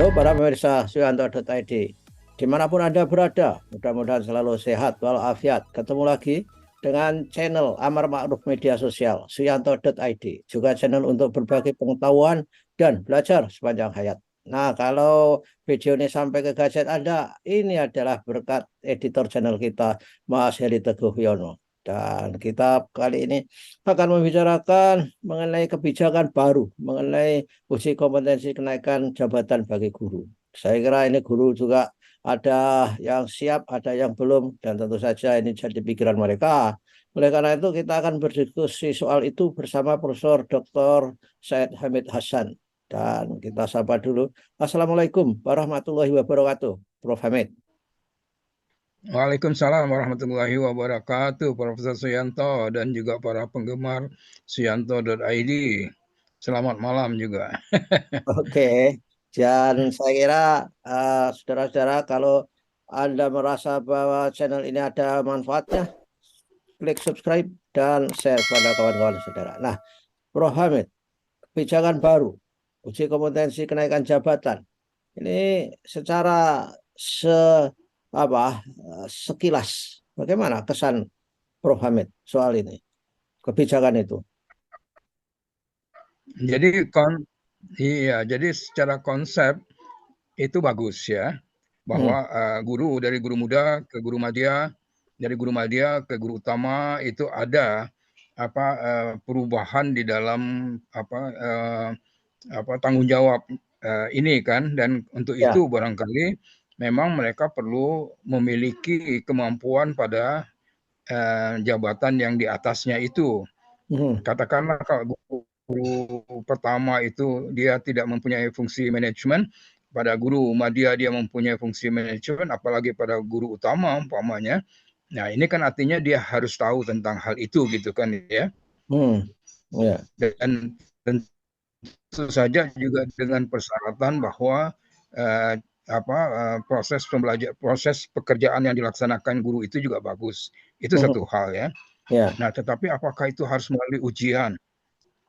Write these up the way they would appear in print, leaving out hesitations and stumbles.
Halo para pemirsa Suyanto.id, dimanapun Anda berada, mudah-mudahan selalu sehat walafiat. Ketemu lagi dengan channel Amar Ma'ruf Media Sosial Suyanto.id, juga channel untuk berbagi pengetahuan dan belajar sepanjang hayat. Nah, kalau video ini sampai ke gadget Anda, ini adalah berkat editor channel kita, Mas Heri Teguh Yono. Dan kita kali ini akan membicarakan mengenai kebijakan baru, mengenai uji kompetensi kenaikan jabatan bagi guru. Saya kira ini guru juga ada yang siap, ada yang belum, dan tentu saja ini jadi pikiran mereka. Oleh karena itu kita akan berdiskusi soal itu bersama Profesor Dr. Said Hamid Hasan. Dan kita sapa dulu. Assalamualaikum warahmatullahi wabarakatuh, Prof. Hamid. Waalaikumsalam warahmatullahi wabarakatuh, Profesor Suyanto dan juga para penggemar Suyanto.id. Selamat malam juga. Oke, dan saya kira saudara-saudara kalau Anda merasa bahwa channel ini ada manfaatnya, klik subscribe dan share pada kawan-kawan saudara. Nah, Prof. Hamid, kebijakan baru, uji kompetensi kenaikan jabatan, ini secara sekilas, bagaimana kesan Prof. Hamid soal ini, kebijakan itu? Jadi jadi secara konsep itu bagus ya, Hmm, bahwa guru dari guru muda ke guru madya, dari guru madya ke guru utama itu ada perubahan di dalam apa eh, tanggung jawab ini kan, dan untuk ya. itu barangkali memang mereka perlu memiliki kemampuan pada jabatan yang di atasnya itu. Hmm, Katakanlah kalau guru pertama itu dia tidak mempunyai fungsi manajemen, pada guru madya dia mempunyai fungsi manajemen, apalagi pada guru utama umpamanya. Nah, ini kan artinya dia harus tahu tentang hal itu gitu kan ya. hmm, ya. Dan tentu saja juga dengan persyaratan bahwa eh, proses pekerjaan yang dilaksanakan guru itu juga bagus. Itu Hmm, satu hal ya. ya. Nah, tetapi apakah itu harus melalui ujian?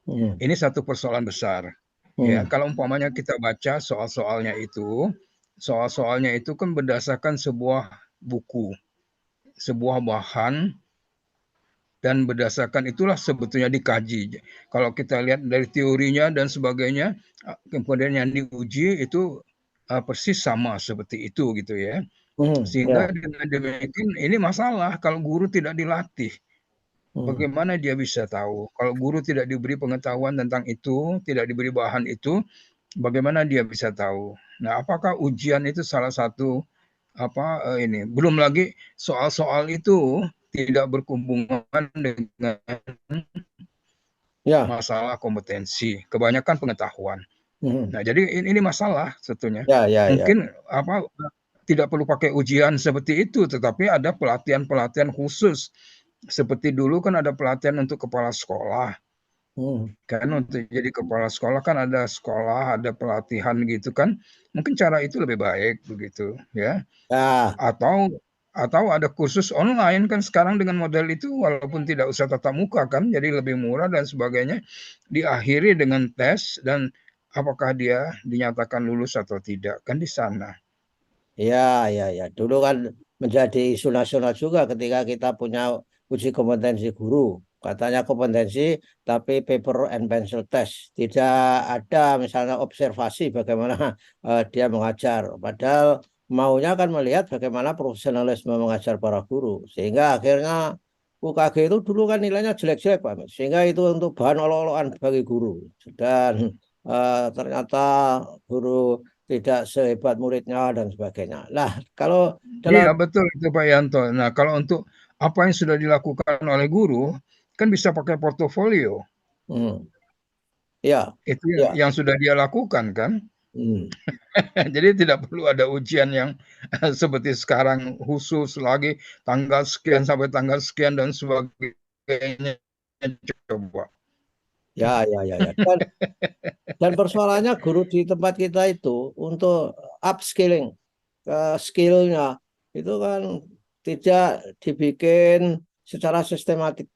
Hmm, Ini satu persoalan besar. Ya, hmm, kalau umpamanya kita baca soal-soalnya itu kan berdasarkan sebuah buku, sebuah bahan, dan berdasarkan itulah sebetulnya dikaji. Kalau kita lihat dari teorinya dan sebagainya, kemudian yang diuji itu persis sama seperti itu gitu ya. ya. Sehingga dengan demikian ini masalah kalau guru tidak dilatih. Hmm, Bagaimana dia bisa tahu? Kalau guru tidak diberi pengetahuan tentang itu, tidak diberi bahan itu, bagaimana dia bisa tahu? Nah, apakah ujian itu salah satu ini? Belum lagi soal-soal itu tidak berhubungan dengan ya. masalah kompetensi, kebanyakan pengetahuan. Hmm, Nah, jadi ini masalah sebetulnya. ya, ya, ya. Mungkin tidak perlu pakai ujian seperti itu, tetapi ada pelatihan-pelatihan khusus. Seperti dulu kan ada pelatihan untuk kepala sekolah. Hmm, Kan untuk jadi kepala sekolah kan ada sekolah, ada pelatihan gitu kan. Mungkin cara itu lebih baik begitu ya. ya. Atau ada kursus online kan sekarang dengan model itu, walaupun tidak usah tatap muka kan, jadi lebih murah dan sebagainya. Diakhiri dengan tes dan apakah dia dinyatakan lulus atau tidak kan di sana. Ya, ya, ya. Dulu kan menjadi isu nasional juga ketika kita punya uji kompetensi guru. Katanya kompetensi, tapi paper and pencil test. Tidak ada misalnya observasi bagaimana dia mengajar. Padahal maunya kan melihat bagaimana profesionalisme mengajar para guru. Sehingga akhirnya UKG itu dulu kan nilainya jelek-jelek, Pak. Sehingga itu untuk bahan olok-olokan bagi guru. Dan ternyata guru tidak sehebat muridnya dan sebagainya. Nah, kalau dalam Iya betul itu Pak Yanto. Nah kalau untuk apa yang sudah dilakukan oleh guru kan bisa pakai portofolio. hmm, ya, Itu ya, yang sudah dia lakukan kan. hmm, Jadi tidak perlu ada ujian yang seperti sekarang khusus lagi tanggal sekian sampai tanggal sekian dan sebagainya. Coba. ya, ya, ya, ya. Dan persoalannya guru di tempat kita itu untuk upskilling ke skillnya itu kan tidak dibikin secara sistematik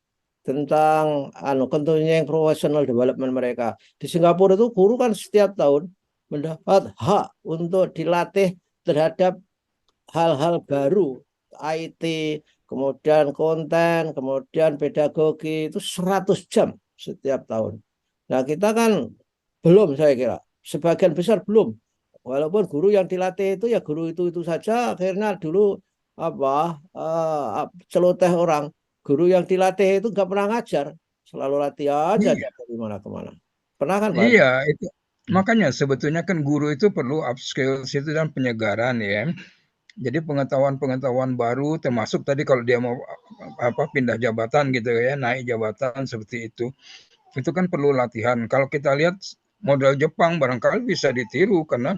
tentang continuing professional development mereka. Di Singapura itu guru kan setiap tahun mendapat hak untuk dilatih terhadap hal-hal baru, IT, kemudian konten, kemudian pedagogi itu 100 jam setiap tahun. Nah, kita kan belum, saya kira. Sebagian besar belum. Walaupun guru yang dilatih itu ya guru itu saja, akhirnya dulu celoteh orang. Guru yang dilatih itu nggak pernah ngajar, selalu latihan saja Iya, dari mana ke mana. Pernah kan, Pak? iya itu makanya sebetulnya kan guru itu perlu upskills itu dan penyegaran ya. Jadi pengetahuan-pengetahuan baru termasuk tadi kalau dia mau pindah jabatan gitu ya, naik jabatan seperti itu. Itu kan perlu latihan. Kalau kita lihat model Jepang barangkali bisa ditiru karena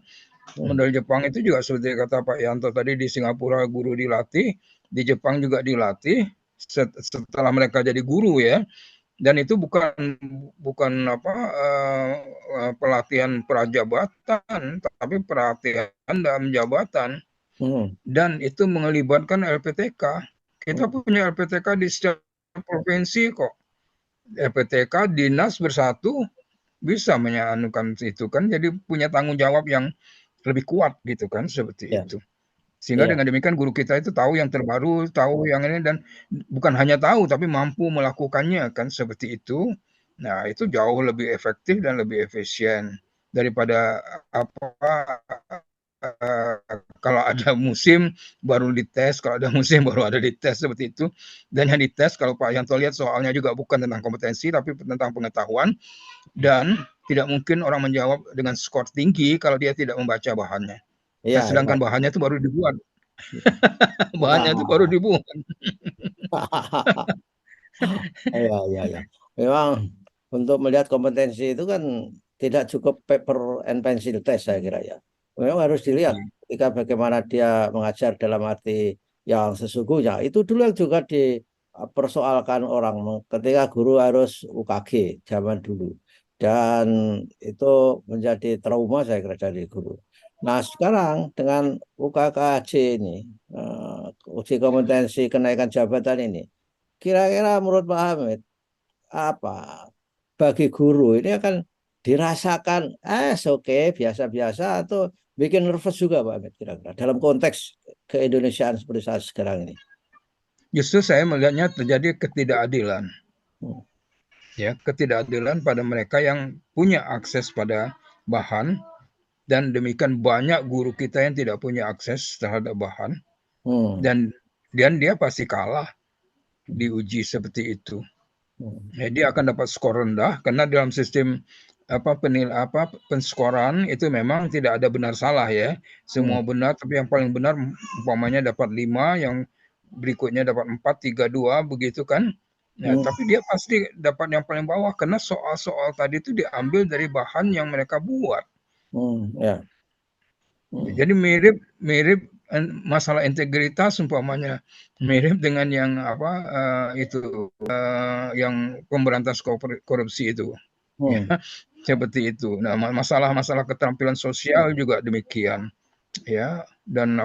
Hmm. model Jepang itu juga seperti kata Pak Yanto tadi di Singapura guru dilatih, di Jepang juga dilatih setelah mereka jadi guru ya. Dan itu bukan bukan pelatihan prajabatan, tapi pelatihan dalam jabatan Hmm. dan itu melibatkan LPTK. Kita Hmm. punya LPTK di setiap provinsi kok. LPTK dinas bersatu bisa menyanukan itu kan jadi punya tanggung jawab yang lebih kuat gitu kan seperti Ya, itu. Sehingga ya. dengan demikian guru kita itu tahu yang terbaru, tahu yang ini dan bukan hanya tahu tapi mampu melakukannya kan seperti itu. Nah, itu jauh lebih efektif dan lebih efisien daripada apa kalau ada musim baru dites, kalau ada musim baru ada dites seperti itu. Dan yang dites kalau Pak Yanto lihat soalnya juga bukan tentang kompetensi tapi tentang pengetahuan dan tidak mungkin orang menjawab dengan skor tinggi kalau dia tidak membaca bahannya. Nah, Iya, sedangkan bahannya itu baru dibuat. Bahannya itu baru ya. dibuat. Iya, iya, iya. Memang untuk melihat kompetensi itu kan tidak cukup paper and pencil test, saya kira ya. Memang harus dilihat ketika bagaimana dia mengajar dalam arti yang sesungguhnya. Itu dulu yang juga dipersoalkan orang ketika guru harus UKG zaman dulu. Dan itu menjadi trauma, saya kira, dari guru. Nah, sekarang dengan UKKJ ini, uji kompetensi kenaikan jabatan ini, kira-kira menurut Pak Hamid, apa bagi guru ini akan dirasakan oke biasa-biasa atau bikin nervous juga Pak Hamid kira-kira dalam konteks keindonesiaan seperti saat sekarang ini? Justru saya melihatnya terjadi ketidakadilan. Hmm. Ya, ketidakadilan pada mereka yang punya akses pada bahan dan demikian banyak guru kita yang tidak punya akses terhadap bahan Hmm. dan dia pasti kalah diuji seperti itu. Hmm. Ya, dia akan dapat skor rendah karena dalam sistem penskoran itu memang tidak ada benar salah ya. Hmm. Semua benar tapi yang paling benar umpamanya dapat 5, yang berikutnya dapat 4, 3, 2 begitu kan. Nah, Hmm. tapi dia pasti dapat yang paling bawah karena soal-soal tadi itu diambil dari bahan yang mereka buat. Hmm. Ya. Hmm. Jadi mirip mirip masalah integritas umpamanya mirip dengan yang yang pemberantas korupsi itu. Ya, Hmm. seperti itu. Nah, masalah-masalah keterampilan sosial juga demikian, ya. Dan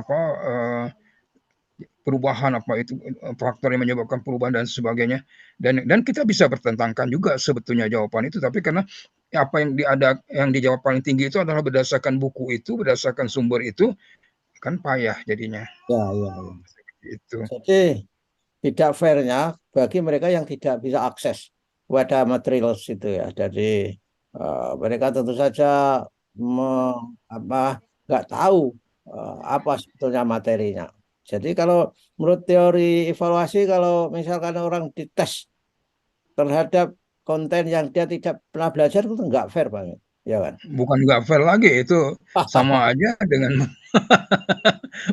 perubahan itu faktor yang menyebabkan perubahan dan sebagainya. Dan kita bisa pertentangkan juga sebetulnya jawaban itu, tapi karena apa yang dijawab paling tinggi itu adalah berdasarkan buku itu, berdasarkan sumber itu, kan payah jadinya. Ya, ya, ya. Itu. Jadi tidak fairnya bagi mereka yang tidak bisa akses pada materials itu ya. Jadi mereka tentu saja me- apa nggak tahu apa sebetulnya materinya. Jadi kalau menurut teori evaluasi, kalau misalkan orang dites terhadap konten yang dia tidak pernah belajar itu nggak fair banget, ya kan? Bukan nggak fair lagi, itu sama aja dengan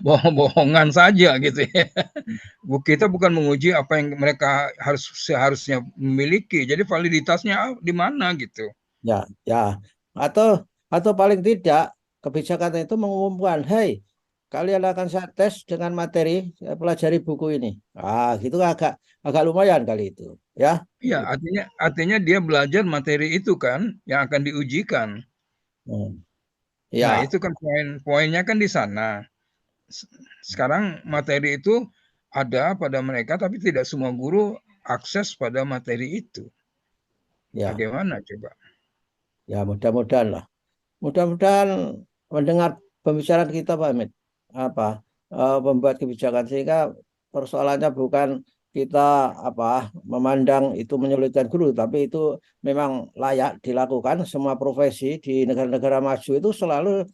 bohong-bohongan saja gitu ya. Kita bukan menguji apa yang mereka seharusnya miliki. Jadi validitasnya di mana gitu. Ya, ya. Atau paling tidak kebijakan itu mengumumkan, hey, kalian akan saya tes dengan materi saya pelajari buku ini. Ah, gitu agak agak lumayan kali itu, ya. Iya, artinya dia belajar materi itu kan yang akan diujikan. Hmm. Nah, Ya, itu kan poinnya kan di sana. Sekarang materi itu ada pada mereka tapi tidak semua guru akses pada materi itu. ya, Bagaimana coba? ya mudah-mudahan lah. Mudah-mudahan mendengar pembicaraan kita, Pak Amit, membuat kebijakan sehingga persoalannya bukan kita memandang itu menyulitkan guru, tapi itu memang layak dilakukan. Semua profesi di negara-negara maju itu selalu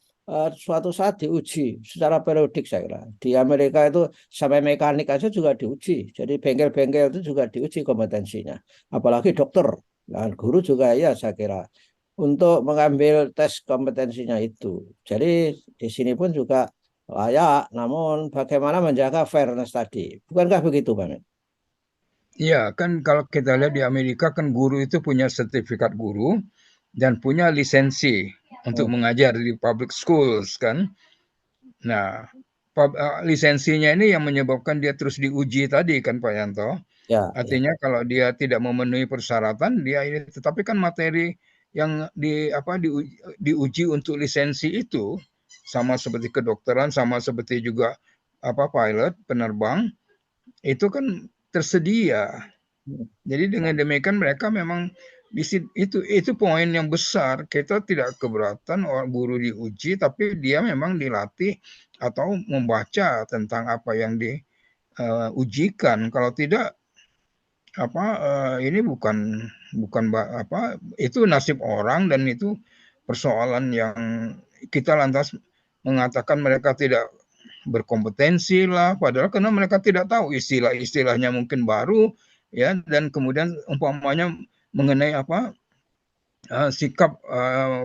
suatu saat diuji secara periodik, saya kira. Di Amerika itu sampai mekanik aja juga diuji. Jadi bengkel-bengkel itu juga diuji kompetensinya. Apalagi dokter dan guru juga ya, saya kira, untuk mengambil tes kompetensinya itu. Jadi di sini pun juga layak, namun bagaimana menjaga fairness tadi. Bukankah begitu, Pak? Iya, kan kalau kita lihat di Amerika kan guru itu punya sertifikat guru dan punya lisensi untuk Hmm. mengajar di public schools kan. Nah, lisensinya ini yang menyebabkan dia terus diuji tadi kan Pak Yanto. Ya, ya. Artinya kalau dia tidak memenuhi persyaratan, dia ini tetapi kan materi yang diuji untuk lisensi itu sama seperti kedokteran, sama seperti juga pilot, penerbang, itu kan tersedia. Jadi dengan demikian mereka memang itu poin yang besar. Kita tidak keberatan orang guru diuji, tapi dia memang dilatih atau membaca tentang apa yang diujikan. Kalau tidak ini bukan itu nasib orang dan itu persoalan yang kita lantas mengatakan mereka tidak berkompetensi lah, padahal karena mereka tidak tahu istilah-istilahnya mungkin baru ya, dan kemudian umpamanya mengenai sikap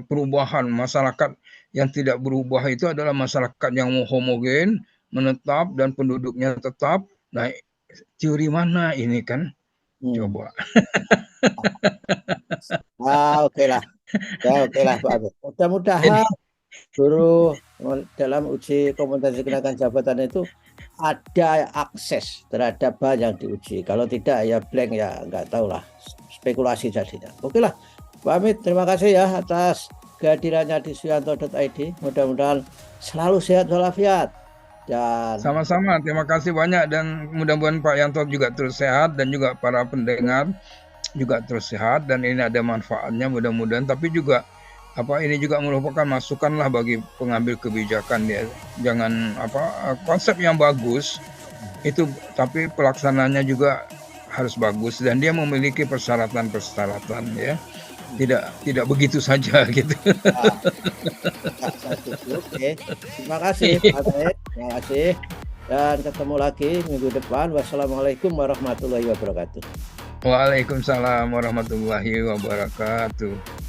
perubahan masyarakat yang tidak berubah itu adalah masyarakat yang homogen, menetap dan penduduknya tetap. Nah, teori mana ini kan? Coba. Oke lah. Ya, oke lah, Pak Amit. Mudah-mudahan guru dalam uji kompetensi kenaikan jabatan itu ada akses terhadap bahan yang diuji. Kalau tidak ya blank, ya nggak tahu lah, spekulasi jadinya. Oke lah, Pak Amit, terima kasih ya atas kehadirannya di suyanto.id. Mudah-mudahan selalu sehat walafiat. Dan Sama-sama, terima kasih banyak dan mudah-mudahan Pak Yanto juga terus sehat dan juga para pendengar juga terus sehat dan ini ada manfaatnya mudah-mudahan, tapi juga ini juga merupakan masukan lah bagi pengambil kebijakan ya. Jangan konsep yang bagus itu tapi pelaksananya juga harus bagus dan dia memiliki persyaratan-persyaratan ya. Tidak begitu saja gitu. Oke, terima kasih Pak Amit. Terima kasih. Dan ketemu lagi minggu depan. Wassalamualaikum warahmatullahi wabarakatuh. Waalaikumsalam warahmatullahi wabarakatuh.